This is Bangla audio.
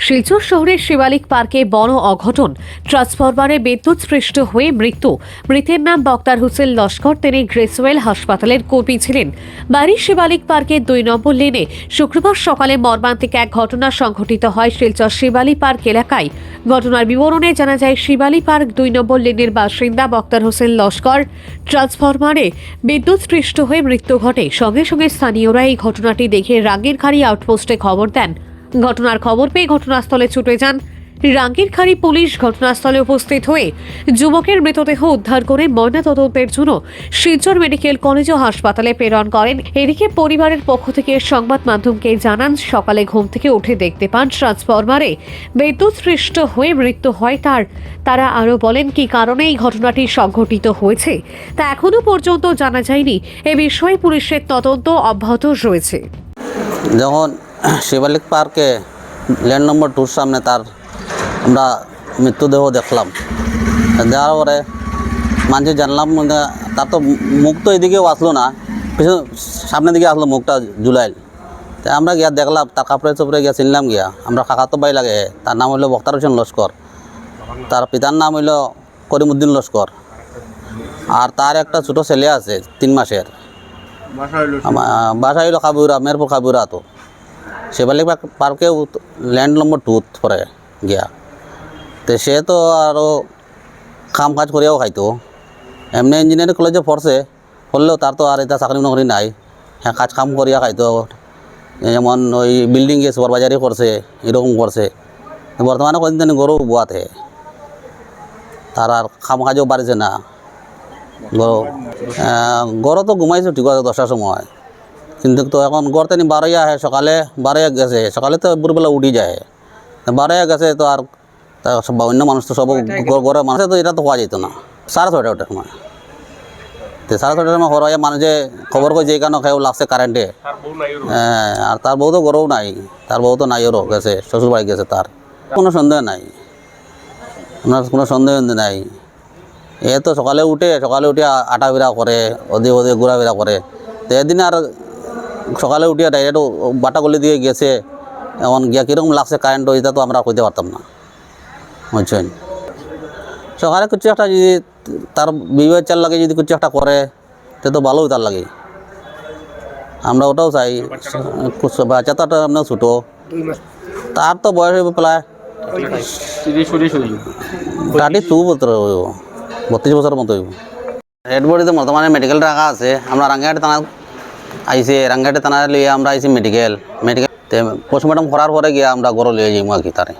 শিলচর শহরের শিবালিক পার্কে বড় অঘটন। ট্রান্সফরমারে বিদ্যুৎস্পৃষ্ট হয়ে মৃত্যু। মৃতের নাম বক্তার হোসেন লস্কর। তিনি গ্রেসওয়েল হাসপাতালের কর্মী ছিলেন। বাড়ি শিবালিক পার্কের 2 নম্বর লেনে শুক্রবার সকালে মর্মান্তিক এক ঘটনা সংঘটিত হয় শিলচর শিবালী পার্ক এলাকায়। ঘটনার বিবরণে জানা যায়, শিবালী পার্ক 2 নম্বর লেনের বাসিন্দা বক্তার হোসেন লস্কর ট্রান্সফরমারে বিদ্যুৎস্পৃষ্ট হয়ে মৃত্যু ঘটে। সঙ্গে সঙ্গে স্থানীয়রা এই ঘটনাটি দেখে রাঙ্গিরখাড়ি আউটপোস্টে খবর দেন। ঘটনার খবর পেয়ে ঘটনাস্থলে ছুটে যান রাঙ্গিরখাড়ি পুলিশ। ঘটনাস্থলে উপস্থিত হয়ে যুবকের মৃতদেহ উদ্ধার করে ময়নাতদন্তের জন্য শিলচর মেডিকেল কলেজ ও হাসপাতালে প্রেরণ করেন। এদিকে পরিবারের পক্ষ থেকে সংবাদ মাধ্যমকে জানান, সকালে ঘুম থেকে উঠে দেখতে পান ট্রান্সফরমারে বিদ্যুৎস্পৃষ্ট হয়ে মৃত্যু হয় তার। তারা আরও বলেন, কি কারণে এই ঘটনাটি সংঘটিত হয়েছে তা এখনো পর্যন্ত জানা যায়নি। এ বিষয়ে পুলিশের তদন্ত অব্যাহত রয়েছে। যখন শিবালিক পার্কে ল্যান্ড নম্বর 2 সামনে তার আমরা মৃত্যুদেহ দেখলাম। দেওয়ার পরে মানুষ জানলাম তার তো মুখ তো এদিকেও আসলো না, পিছনে সামনের দিকে আসলো, মুখটা জুলাইল। তাই আমরা গিয়া দেখলাম, তার কাপড়ে চোপড়ে গিয়া চিনলাম গিয়া। আমরা কাকা তো বাই লাগে, তার নাম হইল বক্তার হোসেন লস্কর, তার পিতার নাম হইল করিমউদ্দিন লস্কর, আর তার একটা ছোটো ছেলে আছে 3 মাসের। বাসা হইল খাবুরা, মেরপুর খাবুরা। তো শিবালিক পার্কে ল্যান্ড নম্বর 2 পরে গিয়া, তো সে তো আরও কাম কাজ করিয়াও খাইতো। এমনি ইঞ্জিনিয়ারিং কলেজে পড়ছে, পড়লেও তার তো আর এটা চাকরি নকরি নাই। হ্যাঁ, কাজ কাম করিয়া খাইতো, যেমন ওই বিল্ডিংয়ে সুপারভাইজারি করছে, এরকম করছে। বর্তমানে কদিন গরু বুয়াতে, তার আর কাম কাজও পারিছে না। গরু তো ঘুমাইছো ঠিক আছে 10টার সময়, কিন্তু তো এখন গড়তে নি 12 আহে, সকালে 12 গেছে, সকালে তো ভোরবেলা উঠি যায়। 12 গেছে তো আর অন্য মানুষ তো সব ঘরের মানুষ তো এটা তো পাওয়া যেত না। 6:30 ওটার সময়, তো 6:30 সময় হওয়ার মানুষে খবর করে যে কেন খেয়েও লাগছে কারেন্টে। হ্যাঁ, আর তার বউ তো গরুও নাই, তার বউ তো নাই, ওরও গেছে, শ্বশুর বাড়ি গেছে। তার কোনো সন্দেহ নাই, ওনার কোনো সন্দেহ নাই। এ তো সকালে উঠে আটা বিরা করে, ওদিকে ওদিকে ঘোরাফেরা করে। তো এদিন আর সকালে উঠিয়া ডাইরেক্ট বাটা গলি দিয়ে গেছে, এমন গিয়া কীরকম লাগছে কারেন্ট, এটা তো আমরা কইতে পারতাম না, বুঝছেন। সকালে কিছু একটা যদি তার বিবাহের চাল লাগে, যদি কিছু একটা করে তো ভালোই তার লাগে। আমরা ওটাও চাই। বাচ্চাটা আপনার ছোটো, তার তো বয়স হইব প্রায় 32 বছর হইব, 32 বছরের মতো হইব। রেড বডিতে বর্তমানে মেডিকেল রাখা আছে। আমরা রাঙ্গাহাটি থানা আইসি, রাঙ্গাহাটি থানা লিয়ে আমরা আইসি মেডিকেল। পোস্টমর্টম করার পরে গিয়ে আমরা গরু লিয়ে যাইমু আর কি তারে।